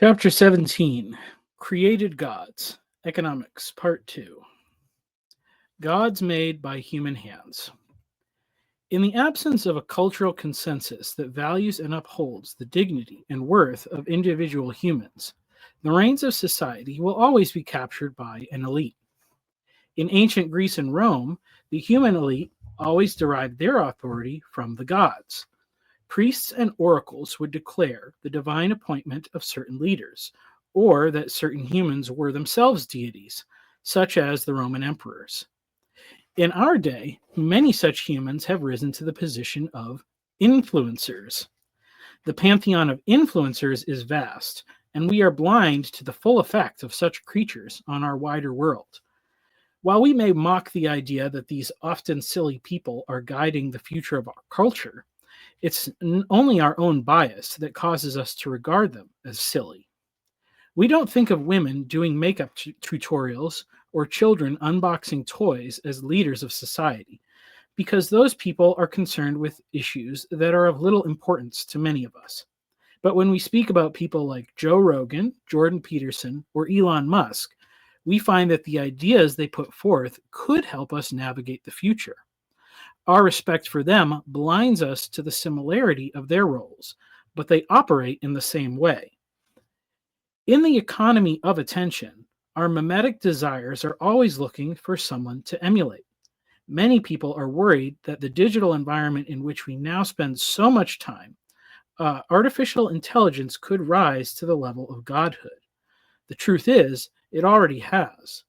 Chapter 17, Created Gods, Economics, Part 2. Gods Made by Human Hands. In the absence of a cultural consensus that values and upholds the dignity and worth of individual humans, the reins of society will always be captured by an elite. In ancient Greece and Rome, the human elite always derived their authority from the gods. Priests and oracles would declare the divine appointment of certain leaders, or that certain humans were themselves deities, such as the Roman emperors. In our day, many such humans have risen to the position of influencers. The pantheon of influencers is vast, and we are blind to the full effect of such creatures on our wider world. While we may mock the idea that these often silly people are guiding the future of our culture, it's only our own bias that causes us to regard them as silly. We don't think of women doing makeup tutorials or children unboxing toys as leaders of society, because those people are concerned with issues that are of little importance to many of us. But when we speak about people like Joe Rogan, Jordan Peterson, or Elon Musk, we find that the ideas they put forth could help us navigate the future. Our respect for them blinds us to the similarity of their roles, but they operate in the same way. In the economy of attention, our mimetic desires are always looking for someone to emulate. Many people are worried that the digital environment in which we now spend so much time, artificial intelligence could rise to the level of godhood. The truth is, it already has.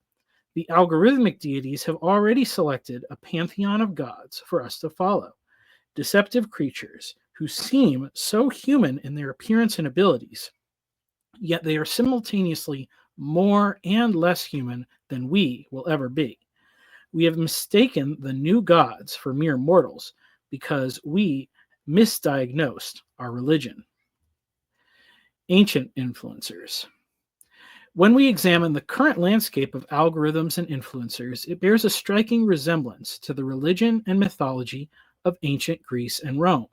The algorithmic deities have already selected a pantheon of gods for us to follow, deceptive creatures who seem so human in their appearance and abilities, yet they are simultaneously more and less human than we will ever be. We have mistaken the new gods for mere mortals because we misdiagnosed our religion. Ancient influencers. When we examine the current landscape of algorithms and influencers, it bears a striking resemblance to the religion and mythology of ancient Greece and Rome.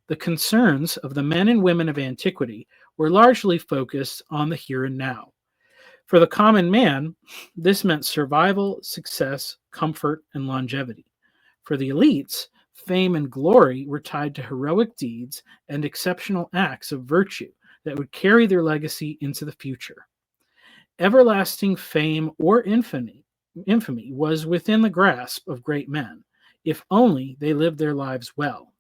The concerns of the men and women of antiquity were largely focused on the here and now. For the common man, this meant survival, success, comfort, and longevity. For the elites, fame and glory were tied to heroic deeds and exceptional acts of virtue that would carry their legacy into the future. Everlasting fame or infamy was within the grasp of great men, if only they lived their lives well.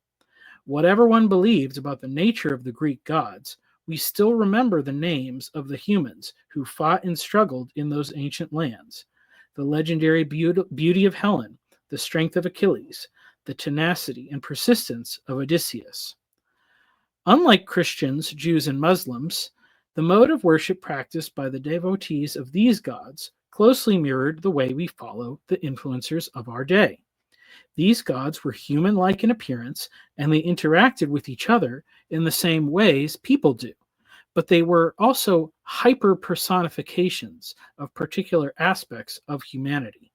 Whatever one believed about the nature of the Greek gods, we still remember the names of the humans who fought and struggled in those ancient lands. The legendary beauty of Helen, the strength of Achilles, the tenacity and persistence of Odysseus. Unlike Christians, Jews, and Muslims, the mode of worship practiced by the devotees of these gods closely mirrored the way we follow the influencers of our day. These gods were human-like in appearance, and they interacted with each other in the same ways people do, but they were also hyper-personifications of particular aspects of humanity.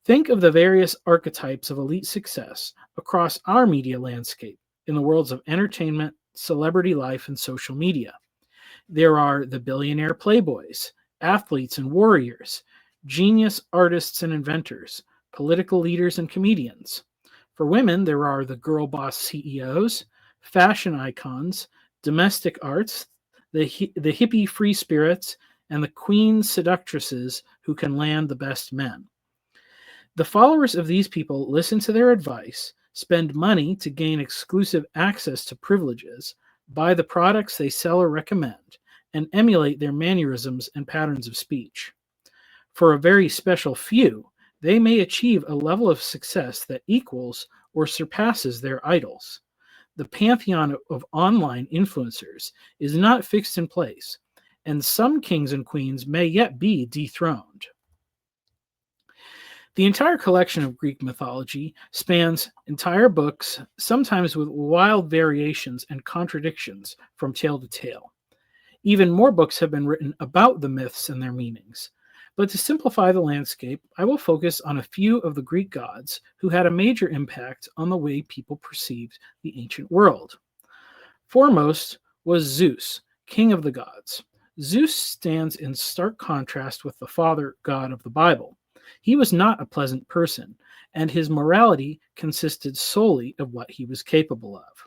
Think of the various archetypes of elite success across our media landscape in the worlds of entertainment, celebrity life, and social media. There are the billionaire playboys, athletes and warriors, genius artists and inventors, political leaders and comedians. For women, there are the girl boss CEOs, fashion icons, domestic arts, the hippie free spirits, and the queen seductresses who can land the best men. The followers of these people listen to their advice, spend money to gain exclusive access to privileges, buy the products they sell or recommend, and emulate their mannerisms and patterns of speech. For a very special few, they may achieve a level of success that equals or surpasses their idols. The pantheon of online influencers is not fixed in place, and some kings and queens may yet be dethroned. The entire collection of Greek mythology spans entire books, sometimes with wild variations and contradictions from tale to tale. Even more books have been written about the myths and their meanings. But to simplify the landscape, I will focus on a few of the Greek gods who had a major impact on the way people perceived the ancient world. Foremost was Zeus, king of the gods. Zeus stands in stark contrast with the father god of the Bible. He was not a pleasant person, and his morality consisted solely of what he was capable of.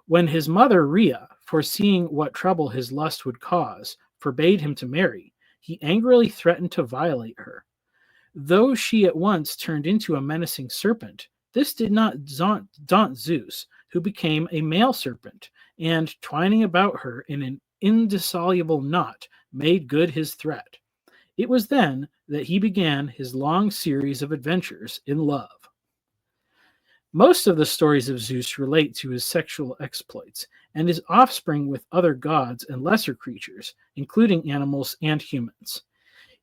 When his mother Rhea, foreseeing what trouble his lust would cause, forbade him to marry, he angrily threatened to violate her. Though she at once turned into a menacing serpent, this did not daunt Zeus, who became a male serpent, and, twining about her in an indissoluble knot, made good his threat. It was then that he began his long series of adventures in love. Most of the stories of Zeus relate to his sexual exploits and his offspring with other gods and lesser creatures, including animals and humans.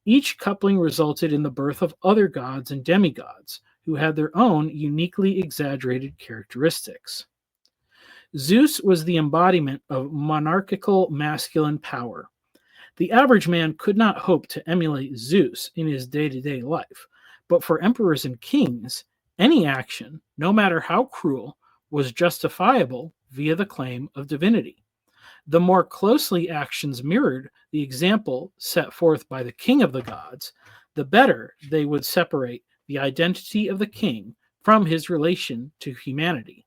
Each coupling resulted in the birth of other gods and demigods, who had their own uniquely exaggerated characteristics. Zeus was the embodiment of monarchical masculine power. The average man could not hope to emulate Zeus in his day-to-day life, but for emperors and kings, any action, no matter how cruel, was justifiable via the claim of divinity. The more closely actions mirrored the example set forth by the king of the gods, the better they would separate the identity of the king from his relation to humanity.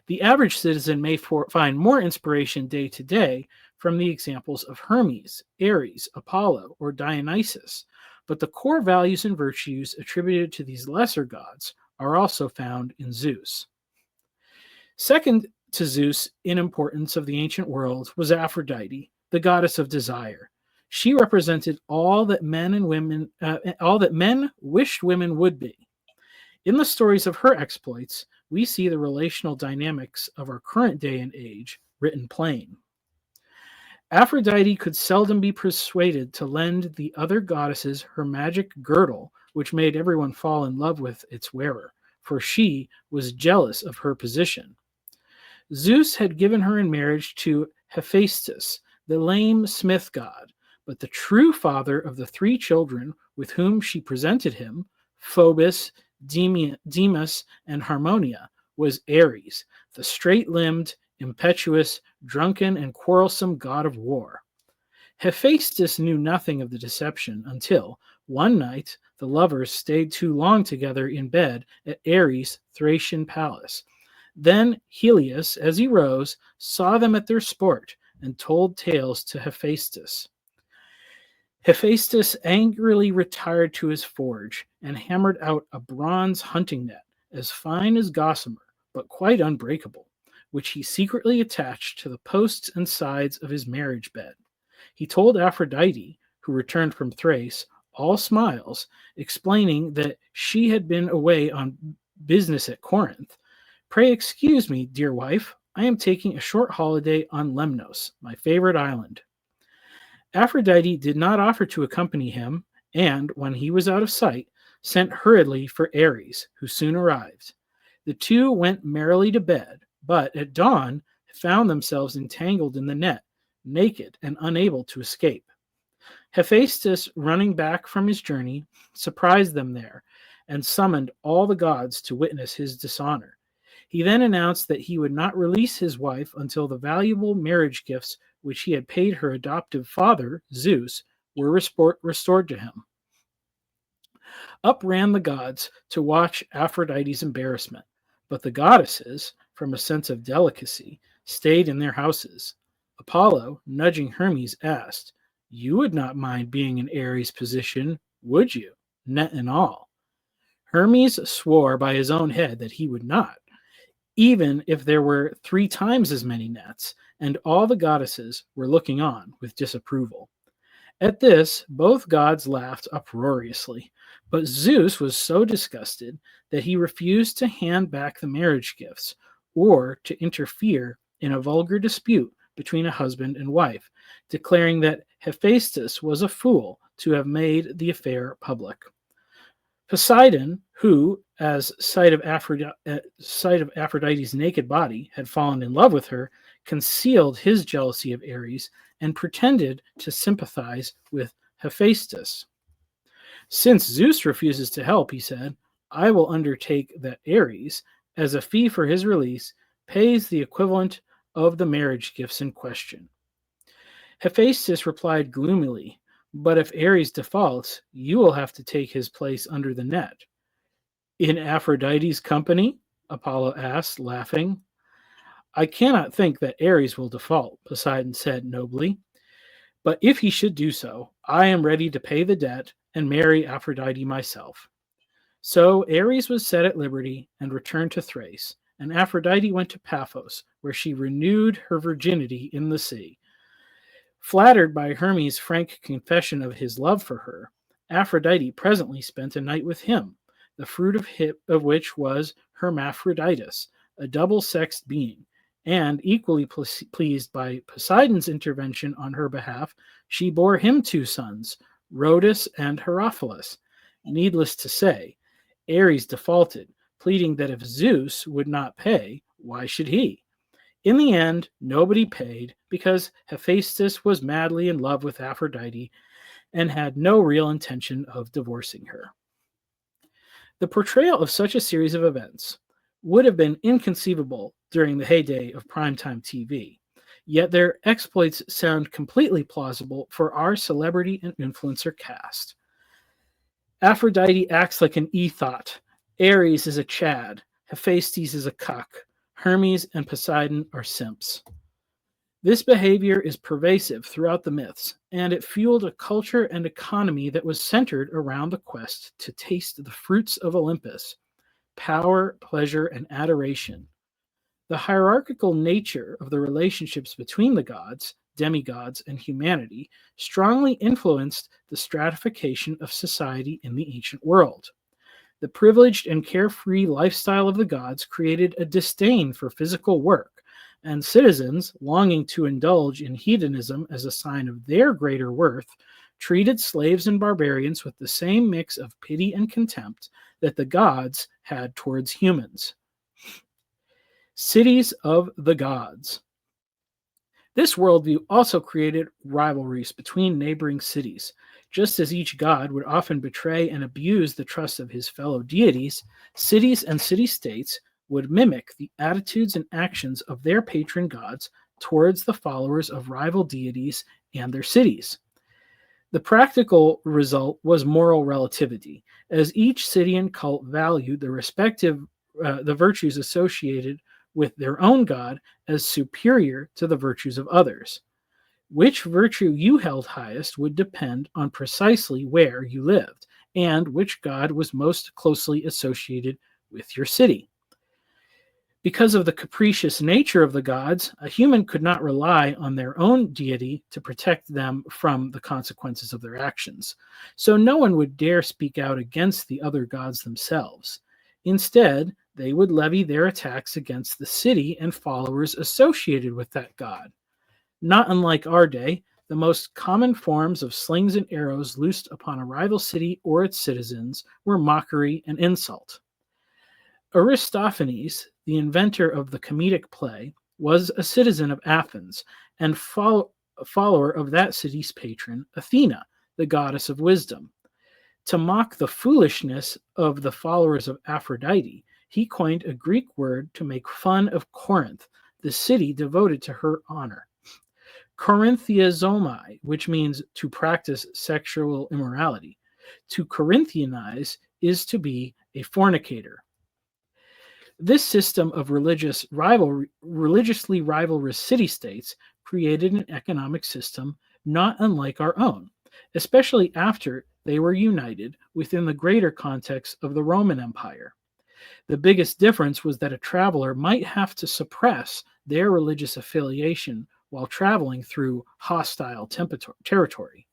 The average citizen may find more inspiration day to day from the examples of Hermes, Ares, Apollo, or Dionysus, but the core values and virtues attributed to these lesser gods are also found in Zeus. Second to Zeus in importance of the ancient world was Aphrodite, the goddess of desire. She represented all that men wished women would be. In the stories of her exploits, we see the relational dynamics of our current day and age written plain. Aphrodite could seldom be persuaded to lend the other goddesses her magic girdle, which made everyone fall in love with its wearer, for she was jealous of her position. Zeus had given her in marriage to Hephaestus, the lame smith god, but the true father of the three children with whom she presented him, Phobos, Deimos, and Harmonia, was Ares, the straight-limbed, impetuous, drunken, and quarrelsome god of war. Hephaestus knew nothing of the deception until, one night, the lovers stayed too long together in bed at Ares' Thracian palace. Then Helios, as he rose, saw them at their sport and told tales to Hephaestus. Hephaestus angrily retired to his forge and hammered out a bronze hunting net, as fine as gossamer, but quite unbreakable, which he secretly attached to the posts and sides of his marriage bed. He told Aphrodite, who returned from Thrace, all smiles, explaining that she had been away on business at Corinth. "Pray excuse me, dear wife, I am taking a short holiday on Lemnos, my favorite island." Aphrodite did not offer to accompany him, and, when he was out of sight, sent hurriedly for Ares, who soon arrived. The two went merrily to bed, but at dawn found themselves entangled in the net, naked and unable to escape. Hephaestus, running back from his journey, surprised them there, and summoned all the gods to witness his dishonor. He then announced that he would not release his wife until the valuable marriage gifts which he had paid her adoptive father, Zeus, were restored to him. Up ran the gods to watch Aphrodite's embarrassment, but the goddesses, from a sense of delicacy, stayed in their houses. Apollo, nudging Hermes, asked, "You would not mind being in Ares' position, would you, net and all?" Hermes swore by his own head that he would not, even if there were 3 times as many nets, and all the goddesses were looking on with disapproval. At this, both gods laughed uproariously, but Zeus was so disgusted that he refused to hand back the marriage gifts or to interfere in a vulgar dispute between a husband and wife, declaring that Hephaestus was a fool to have made the affair public. Poseidon, who, as sight of Aphrodite's naked body, had fallen in love with her, concealed his jealousy of Ares and pretended to sympathize with Hephaestus. "Since Zeus refuses to help," he said, "I will undertake that Ares, as a fee for his release, pays the equivalent of the marriage gifts in question." Hephaestus replied gloomily, "But if Ares defaults, you will have to take his place under the net." "In Aphrodite's company?" Apollo asked, laughing. "I cannot think that Ares will default," Poseidon said nobly. "But if he should do so, I am ready to pay the debt and marry Aphrodite myself." So Ares was set at liberty and returned to Thrace, and Aphrodite went to Paphos, where she renewed her virginity in the sea. Flattered by Hermes' frank confession of his love for her, Aphrodite presently spent a night with him, the fruit of which was Hermaphroditus, a double-sexed being, and equally pleased by Poseidon's intervention on her behalf, she bore him 2 sons, Rhodus and Herophilus. Needless to say, Ares defaulted, pleading that if Zeus would not pay, why should he? In the end, nobody paid because Hephaestus was madly in love with Aphrodite and had no real intention of divorcing her. The portrayal of such a series of events would have been inconceivable during the heyday of primetime TV, yet their exploits sound completely plausible for our celebrity and influencer cast. Aphrodite acts like an ethot, Ares is a Chad, Hephaestus is a cuck, Hermes and Poseidon are simps. This behavior is pervasive throughout the myths, and it fueled a culture and economy that was centered around the quest to taste the fruits of Olympus: power, pleasure, and adoration. The hierarchical nature of the relationships between the gods, demigods, and humanity strongly influenced the stratification of society in the ancient world. The privileged and carefree lifestyle of the gods created a disdain for physical work, and citizens, longing to indulge in hedonism as a sign of their greater worth, treated slaves and barbarians with the same mix of pity and contempt that the gods had towards humans. Cities of the gods. This worldview also created rivalries between neighboring cities. Just as each god would often betray and abuse the trust of his fellow deities, cities and city-states would mimic the attitudes and actions of their patron gods towards the followers of rival deities and their cities. The practical result was moral relativity, as each city and cult valued the virtues associated with their own god as superior to the virtues of others. Which virtue you held highest would depend on precisely where you lived and which god was most closely associated with your city. Because of the capricious nature of the gods, a human could not rely on their own deity to protect them from the consequences of their actions. So no one would dare speak out against the other gods themselves. Instead, they would levy their attacks against the city and followers associated with that god. Not unlike our day, the most common forms of slings and arrows loosed upon a rival city or its citizens were mockery and insult. Aristophanes, the inventor of the comedic play, was a citizen of Athens and a follower of that city's patron, Athena, the goddess of wisdom. To mock the foolishness of the followers of Aphrodite, he coined a Greek word to make fun of Corinth, the city devoted to her honor. Corinthiazomai, which means to practice sexual immorality. To Corinthianize is to be a fornicator. This system of religiously rivalrous city-states created an economic system not unlike our own, especially after they were united within the greater context of the Roman Empire. The biggest difference was that a traveler might have to suppress their religious affiliation while traveling through hostile territory.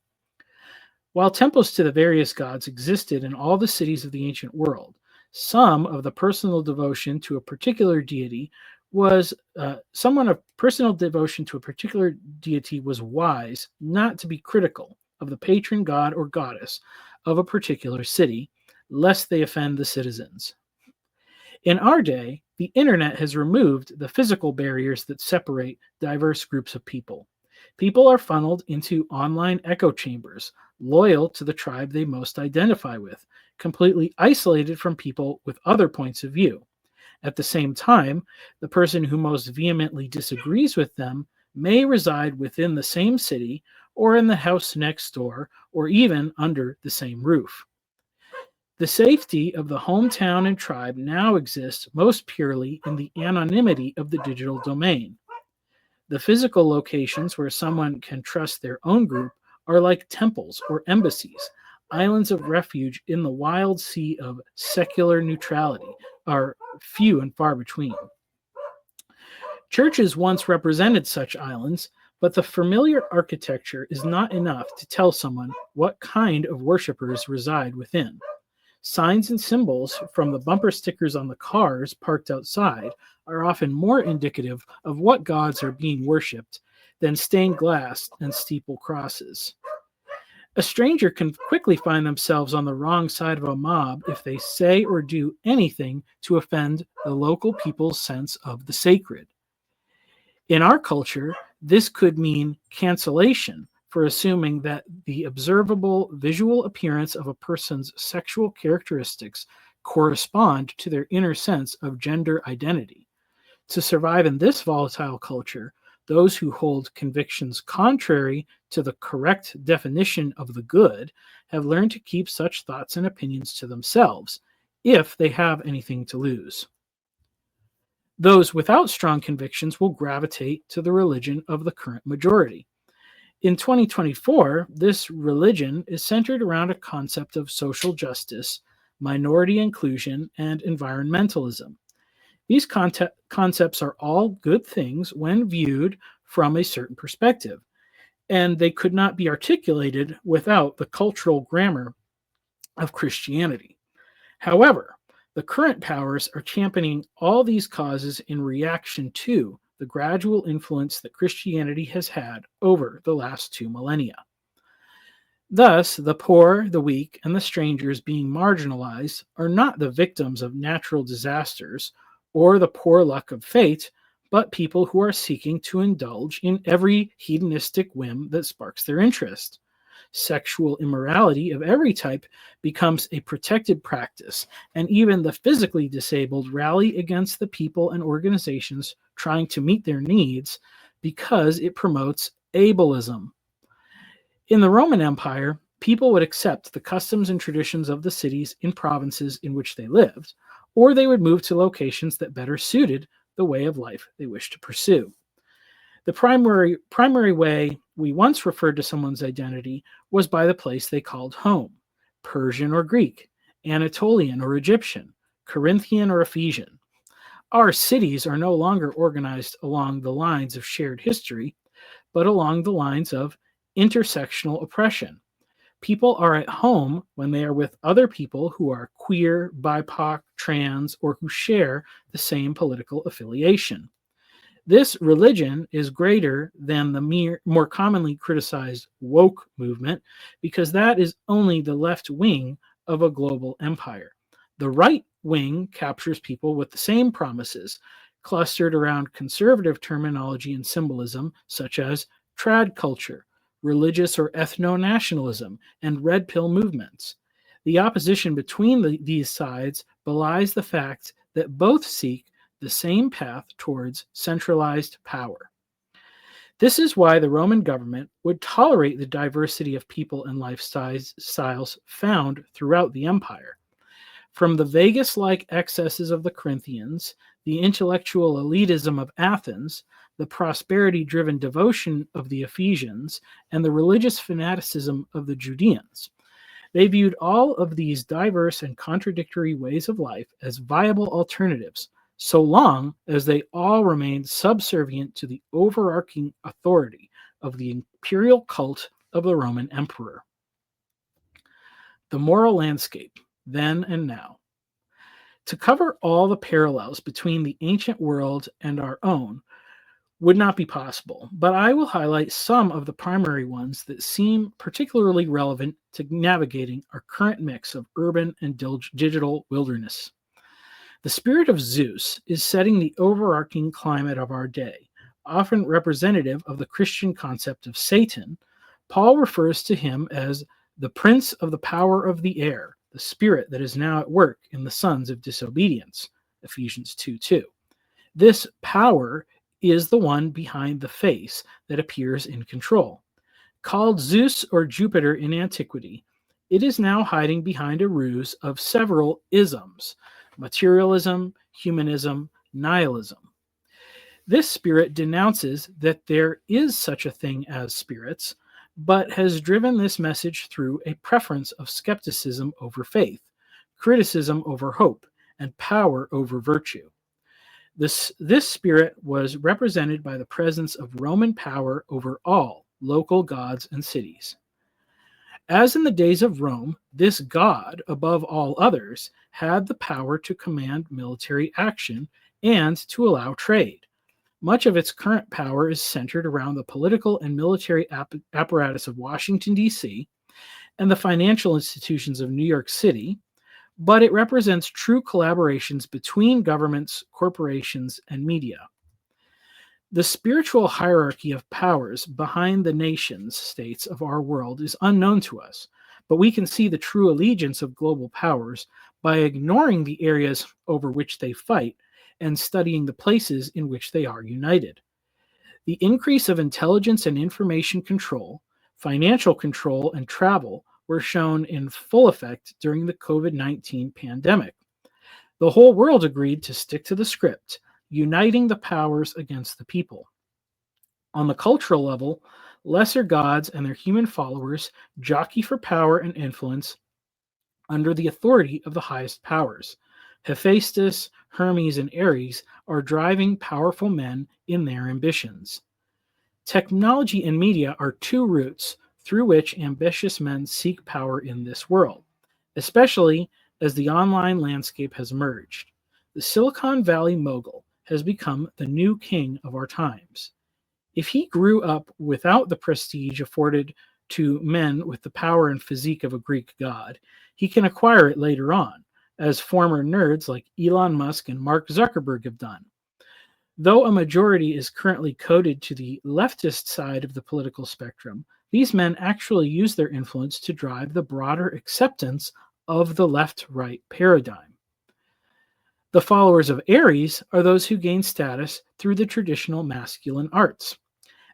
While temples to the various gods existed in all the cities of the ancient world, some of the personal devotion to a particular deity was wise not to be critical of the patron god or goddess of a particular city, lest they offend the citizens. In our day, the internet has removed the physical barriers that separate diverse groups of people. People are funneled into online echo chambers, loyal to the tribe they most identify with, completely isolated from people with other points of view. At the same time, the person who most vehemently disagrees with them may reside within the same city or in the house next door or even under the same roof. The safety of the hometown and tribe now exists most purely in the anonymity of the digital domain. The physical locations where someone can trust their own group are like temples or embassies. Islands of refuge in the wild sea of secular neutrality are few and far between. Churches once represented such islands, but the familiar architecture is not enough to tell someone what kind of worshippers reside within. Signs and symbols from the bumper stickers on the cars parked outside are often more indicative of what gods are being worshipped than stained glass and steeple crosses. A stranger can quickly find themselves on the wrong side of a mob if they say or do anything to offend the local people's sense of the sacred. In our culture, this could mean cancellation for assuming that the observable visual appearance of a person's sexual characteristics correspond to their inner sense of gender identity. To survive in this volatile culture, those who hold convictions contrary to the correct definition of the good have learned to keep such thoughts and opinions to themselves, if they have anything to lose. Those without strong convictions will gravitate to the religion of the current majority. In 2024, this religion is centered around a concept of social justice, minority inclusion, and environmentalism. These concepts are all good things when viewed from a certain perspective, and they could not be articulated without the cultural grammar of Christianity. However, the current powers are championing all these causes in reaction to the gradual influence that Christianity has had over the last 2 millennia. Thus, the poor, the weak, and the strangers being marginalized are not the victims of natural disasters or the poor luck of fate, but people who are seeking to indulge in every hedonistic whim that sparks their interest. Sexual immorality of every type becomes a protected practice, and even the physically disabled rally against the people and organizations trying to meet their needs because it promotes ableism. In the Roman Empire, people would accept the customs and traditions of the cities and provinces in which they lived, or they would move to locations that better suited the way of life they wished to pursue. The primary way we once referred to someone's identity was by the place they called home: Persian or Greek, Anatolian or Egyptian, Corinthian or Ephesian. Our cities are no longer organized along the lines of shared history, but along the lines of intersectional oppression. People are at home when they are with other people who are queer, BIPOC, trans, or who share the same political affiliation. This religion is greater than the more commonly criticized woke movement, because that is only the left wing of a global empire. The right wing captures people with the same promises, clustered around conservative terminology and symbolism such as trad culture, religious or ethno-nationalism, and red pill movements. The opposition between these sides belies the fact that both seek the same path towards centralized power. This is why the Roman government would tolerate the diversity of people and lifestyles found throughout the empire. From the Vegas-like excesses of the Corinthians, the intellectual elitism of Athens, the prosperity-driven devotion of the Ephesians, and the religious fanaticism of the Judeans. They viewed all of these diverse and contradictory ways of life as viable alternatives, so long as they all remained subservient to the overarching authority of the imperial cult of the Roman emperor. The moral landscape, then and now. To cover all the parallels between the ancient world and our own would not be possible, but I will highlight some of the primary ones that seem particularly relevant to navigating our current mix of urban and digital wilderness. The spirit of Zeus is setting the overarching climate of our day. Often representative of the Christian concept of Satan, Paul refers to him as the prince of the power of the air, the spirit that is now at work in the sons of disobedience, Ephesians 2:2. This power is the one behind the face that appears in control. Called Zeus or Jupiter in antiquity, it is now hiding behind a ruse of several isms: materialism, humanism, nihilism. This spirit denounces that there is such a thing as spirits, but has driven this message through a preference of skepticism over faith, criticism over hope, and power over virtue. This spirit was represented by the presence of Roman power over all local gods and cities. As in the days of Rome, this god, above all others, had the power to command military action and to allow trade. Much of its current power is centered around the political and military apparatus of Washington, D.C., and the financial institutions of New York City, but it represents true collaborations between governments, corporations, and media. The spiritual hierarchy of powers behind the nations states of our world is unknown to us, but we can see the true allegiance of global powers by ignoring the areas over which they fight and studying the places in which they are united. The increase of intelligence and information control, financial control, and travel were shown in full effect during the COVID-19 pandemic. The whole world agreed to stick to the script, uniting the powers against the people. On the cultural level, lesser gods and their human followers jockey for power and influence under the authority of the highest powers. Hephaestus, Hermes, and Ares are driving powerful men in their ambitions. Technology and media are two routes through which ambitious men seek power in this world, especially as the online landscape has emerged. The Silicon Valley mogul has become the new king of our times. If he grew up without the prestige afforded to men with the power and physique of a Greek god, he can acquire it later on, as former nerds like Elon Musk and Mark Zuckerberg have done. Though a majority is currently coded to the leftist side of the political spectrum, these men actually use their influence to drive the broader acceptance of the left-right paradigm. The followers of Ares are those who gain status through the traditional masculine arts.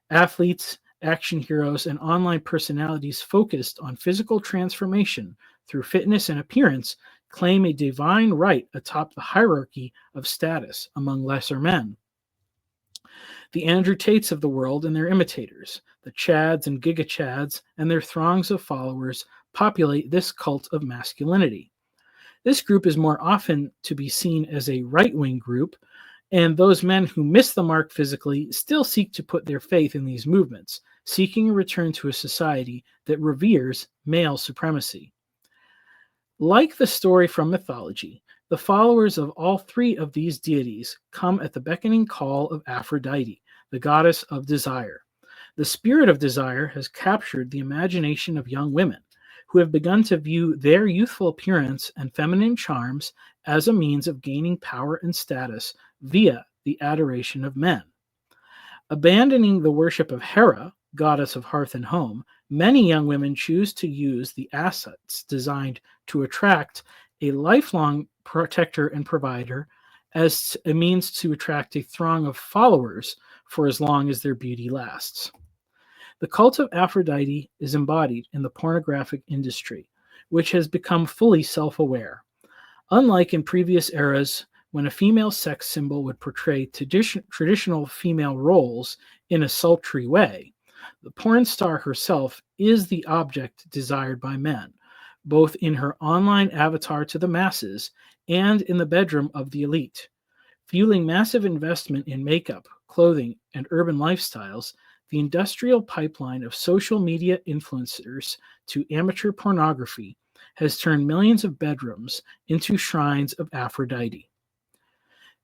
Athletes, action heroes, and online personalities focused on physical transformation through fitness and appearance claim a divine right atop the hierarchy of status among lesser men. The Andrew Tates of the world and their imitators, the Chads and Giga Chads and their throngs of followers populate this cult of masculinity. This group is more often to be seen as a right-wing group, and those men who miss the mark physically still seek to put their faith in these movements, seeking a return to a society that reveres male supremacy. Like the story from mythology, the followers of all three of these deities come at the beckoning call of Aphrodite, the goddess of desire. The spirit of desire has captured the imagination of young women, who have begun to view their youthful appearance and feminine charms as a means of gaining power and status via the adoration of men. Abandoning the worship of Hera, goddess of hearth and home, many young women choose to use the assets designed to attract a lifelong protector and provider as a means to attract a throng of followers for as long as their beauty lasts. The cult of Aphrodite is embodied in the pornographic industry, which has become fully self-aware. Unlike in previous eras, when a female sex symbol would portray traditional female roles in a sultry way, the porn star herself is the object desired by men, both in her online avatar to the masses and in the bedroom of the elite. Fueling massive investment in makeup, clothing, and urban lifestyles, the industrial pipeline of social media influencers to amateur pornography has turned millions of bedrooms into shrines of Aphrodite.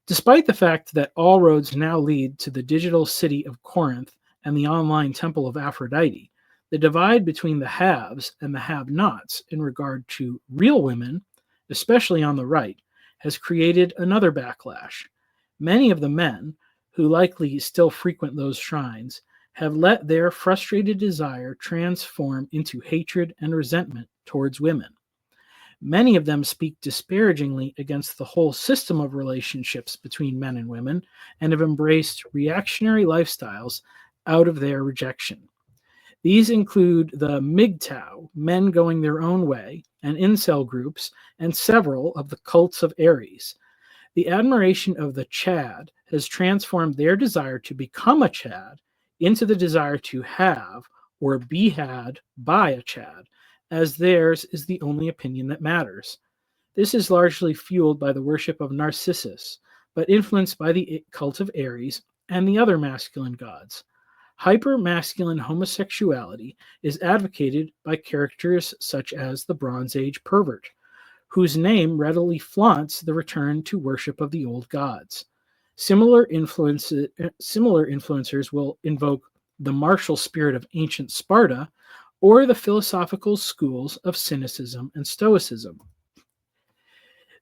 Despite the fact that all roads now lead to the digital city of Corinth and the online temple of Aphrodite, the divide between the haves and the have-nots in regard to real women, especially on the right, has created another backlash. Many of the men, who likely still frequent those shrines, have let their frustrated desire transform into hatred and resentment towards women. Many of them speak disparagingly against the whole system of relationships between men and women and have embraced reactionary lifestyles out of their rejection. These include the MGTOW, men going their own way, and incel groups, and several of the cults of Aries. The admiration of the Chad has transformed their desire to become a Chad into the desire to have or be had by a Chad, as theirs is the only opinion that matters. This is largely fueled by the worship of Narcissus, but influenced by the cult of Ares and the other masculine gods. Hyper-masculine homosexuality is advocated by characters such as the Bronze Age pervert, whose name readily flaunts the return to worship of the old gods. Similar influencers will invoke the martial spirit of ancient Sparta or the philosophical schools of cynicism and stoicism.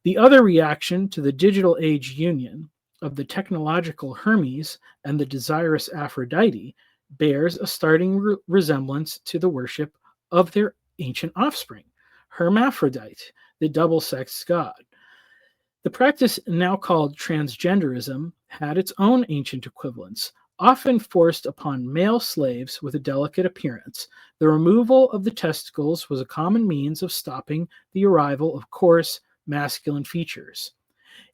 The other reaction to the digital age union of the technological Hermes and the desirous Aphrodite bears a starting resemblance to the worship of their ancient offspring, Hermaphrodite, the double-sexed god. The practice, now called transgenderism, had its own ancient equivalents, often forced upon male slaves with a delicate appearance. The removal of the testicles was a common means of stopping the arrival of coarse, masculine features.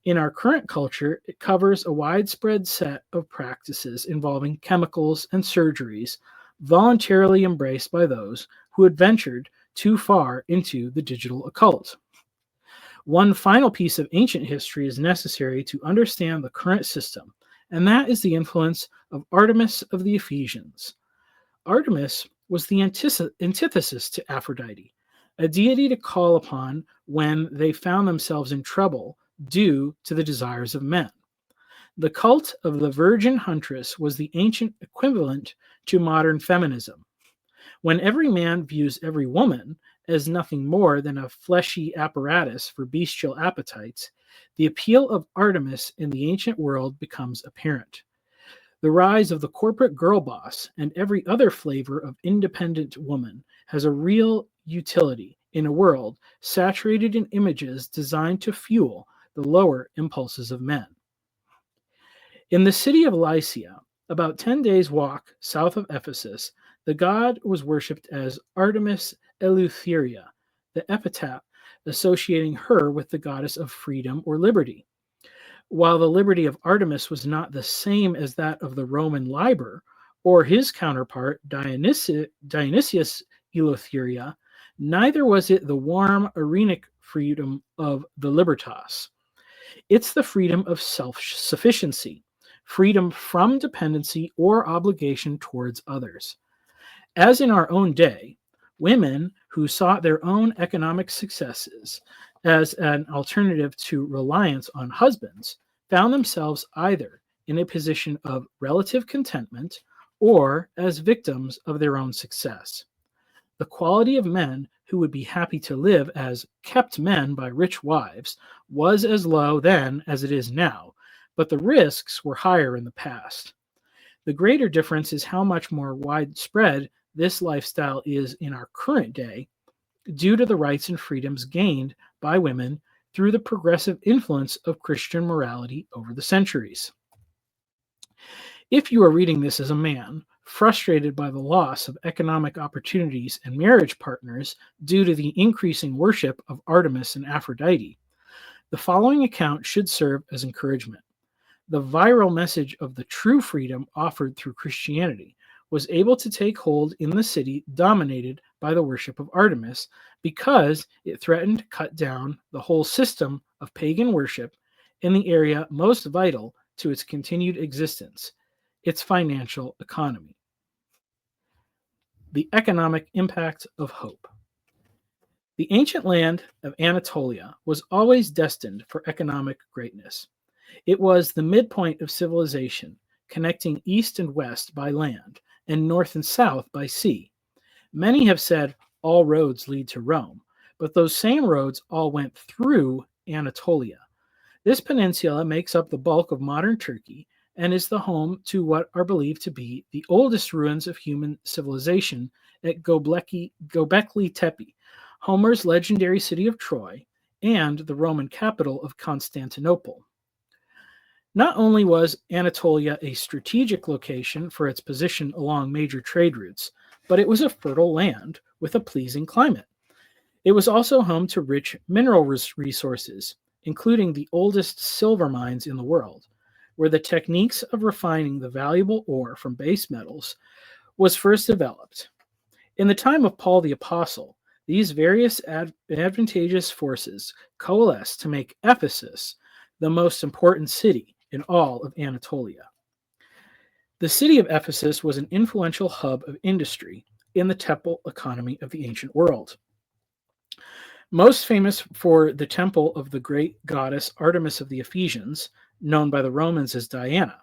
In our current culture, it covers a widespread set of practices involving chemicals and surgeries, voluntarily embraced by those who had ventured too far into the digital occult. One final piece of ancient history is necessary to understand the current system, and that is the influence of Artemis of the Ephesians. Artemis was the antithesis to Aphrodite, a deity to call upon when they found themselves in trouble due to the desires of men. The cult of the virgin huntress was the ancient equivalent to modern feminism. When every man views every woman as nothing more than a fleshy apparatus for bestial appetites, the appeal of Artemis in the ancient world becomes apparent. The rise of the corporate girl boss and every other flavor of independent woman has a real utility in a world saturated in images designed to fuel the lower impulses of men. In the city of Lycia, about 10 days' walk south of Ephesus, the god was worshipped as Artemis Eleutheria, the epithet associating her with the goddess of freedom or liberty. While the liberty of Artemis was not the same as that of the Roman Liber or his counterpart Dionysius Eleutheria, neither was it the warm, arenac freedom of the libertas. It's the freedom of self-sufficiency, freedom from dependency or obligation towards others. As in our own day, women who sought their own economic successes as an alternative to reliance on husbands found themselves either in a position of relative contentment or as victims of their own success. The quality of men who would be happy to live as kept men by rich wives was as low then as it is now, but the risks were higher in the past. The greater difference is how much more widespread this lifestyle is in our current day due to the rights and freedoms gained by women through the progressive influence of Christian morality over the centuries. If you are reading this as a man, frustrated by the loss of economic opportunities and marriage partners due to the increasing worship of Artemis and Aphrodite, the following account should serve as encouragement. The viral message of the true freedom offered through Christianity was able to take hold in the city dominated by the worship of Artemis because it threatened to cut down the whole system of pagan worship in the area most vital to its continued existence, its financial economy. The economic impact of hope. The ancient land of Anatolia was always destined for economic greatness. It was the midpoint of civilization, connecting east and west by land and north and south by sea. Many have said all roads lead to Rome, but those same roads all went through Anatolia. This peninsula makes up the bulk of modern Turkey and is the home to what are believed to be the oldest ruins of human civilization at Göbekli Tepe, Homer's legendary city of Troy, and the Roman capital of Constantinople. Not only was Anatolia a strategic location for its position along major trade routes, but it was a fertile land with a pleasing climate. It was also home to rich mineral resources, including the oldest silver mines in the world, where the techniques of refining the valuable ore from base metals was first developed. In the time of Paul the Apostle, these various advantageous forces coalesced to make Ephesus the most important city in all of Anatolia. The city of Ephesus was an influential hub of industry in the temple economy of the ancient world. Most famous for the temple of the great goddess Artemis of the Ephesians, known by the Romans as Diana.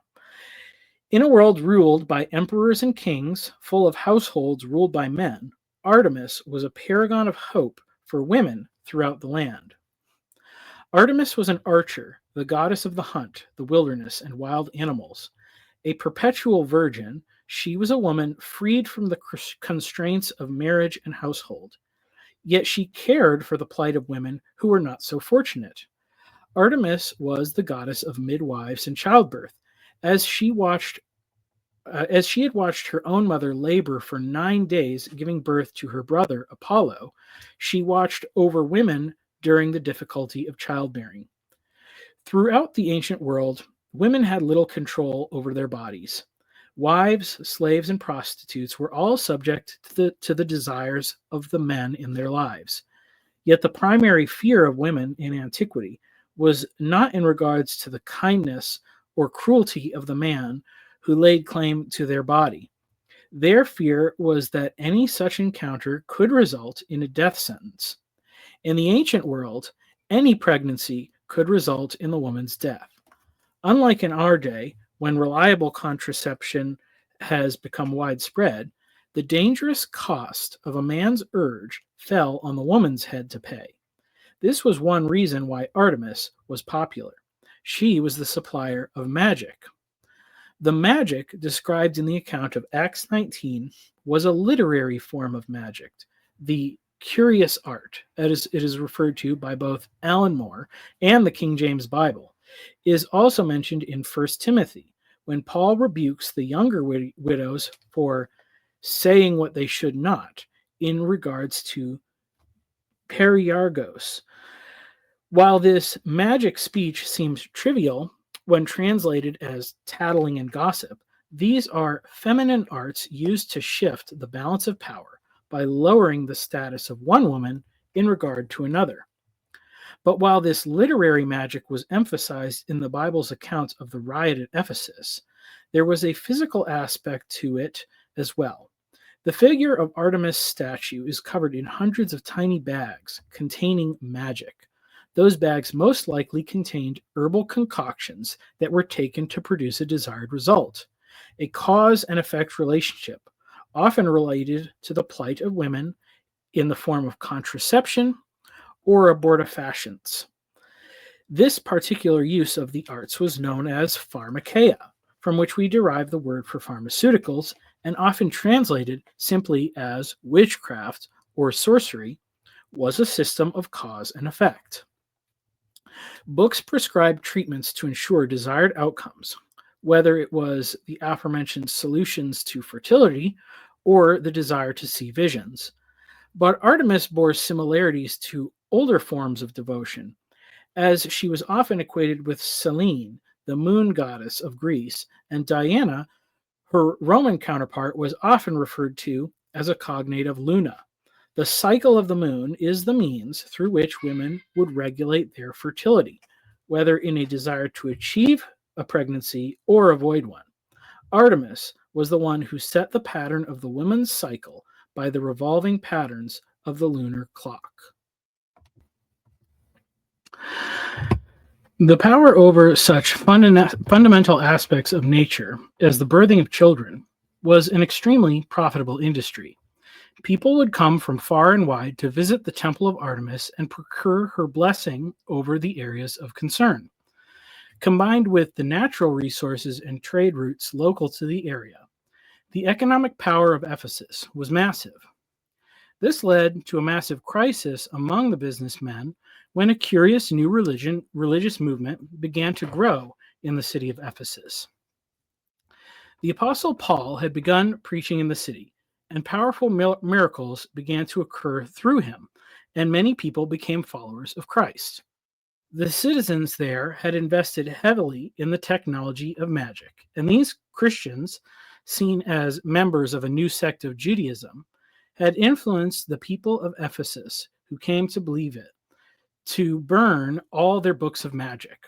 In a world ruled by emperors and kings, full of households ruled by men, Artemis was a paragon of hope for women throughout the land. Artemis was an archer, the goddess of the hunt, the wilderness, and wild animals. A perpetual virgin, she was a woman freed from the constraints of marriage and household. Yet she cared for the plight of women who were not so fortunate. Artemis was the goddess of midwives and childbirth. As she had watched her own mother labor for 9 days, giving birth to her brother Apollo, she watched over women during the difficulty of childbearing. Throughout the ancient world, women had little control over their bodies. Wives, slaves, and prostitutes were all subject to the desires of the men in their lives. Yet the primary fear of women in antiquity was not in regards to the kindness or cruelty of the man who laid claim to their body. Their fear was that any such encounter could result in a death sentence. In the ancient world, any pregnancy could result in the woman's death. Unlike in our day, when reliable contraception has become widespread, the dangerous cost of a man's urge fell on the woman's head to pay. This was one reason why Artemis was popular. She was the supplier of magic. The magic described in the account of Acts 19 was a literary form of magic, the curious art, as it is referred to by both Alan Moore and the King James Bible, is also mentioned in 1 Timothy, when Paul rebukes the younger widows for saying what they should not in regards to periargos. While this magic speech seems trivial when translated as tattling and gossip, these are feminine arts used to shift the balance of power by lowering the status of one woman in regard to another. But while this literary magic was emphasized in the Bible's account of the riot at Ephesus, there was a physical aspect to it as well. The figure of Artemis statue is covered in hundreds of tiny bags containing magic. Those bags most likely contained herbal concoctions that were taken to produce a desired result, a cause and effect relationship, often related to the plight of women in the form of contraception or abortifacients. This particular use of the arts was known as pharmakeia, from which we derive the word for pharmaceuticals, and often translated simply as witchcraft or sorcery, was a system of cause and effect. Books prescribed treatments to ensure desired outcomes, whether it was the aforementioned solutions to fertility or the desire to see visions. But Artemis bore similarities to older forms of devotion, as she was often equated with Selene, the moon goddess of Greece, and Diana, her Roman counterpart, was often referred to as a cognate of Luna. The cycle of the moon is the means through which women would regulate their fertility, whether in a desire to achieve a pregnancy or avoid one. Artemis was the one who set the pattern of the woman's cycle by the revolving patterns of the lunar clock. The power over such fundamental aspects of nature as the birthing of children was an extremely profitable industry. People would come from far and wide to visit the Temple of Artemis and procure her blessing over the areas of concern. Combined with the natural resources and trade routes local to the area, the economic power of Ephesus was massive. This led to a massive crisis among the businessmen when a curious new religious movement began to grow in the city of Ephesus. The Apostle Paul had begun preaching in the city, and powerful miracles began to occur through him, and many people became followers of Christ. The citizens there had invested heavily in the technology of magic, and these Christians, seen as members of a new sect of Judaism, had influenced the people of Ephesus, who came to believe it, to burn all their books of magic.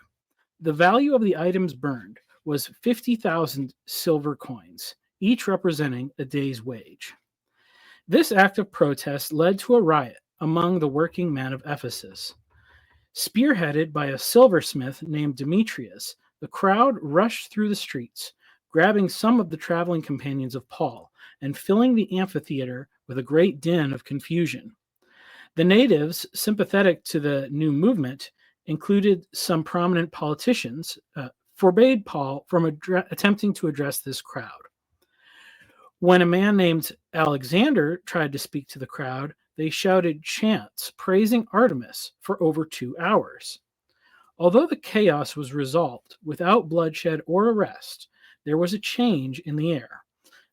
The value of the items burned was 50,000 silver coins, each representing a day's wage. This act of protest led to a riot among the working men of Ephesus. Spearheaded by a silversmith named Demetrius, the crowd rushed through the streets, grabbing some of the traveling companions of Paul and filling the amphitheater with a great din of confusion. The natives, sympathetic to the new movement, included some prominent politicians, forbade Paul from attempting to address this crowd. When a man named Alexander tried to speak to the crowd, they shouted chants praising Artemis for over 2 hours. Although the chaos was resolved without bloodshed or arrest, there was a change in the air.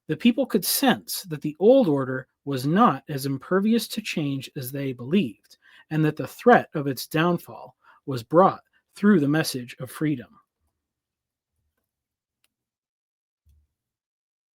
The people could sense that the old order was not as impervious to change as they believed, and that the threat of its downfall was brought through the message of freedom.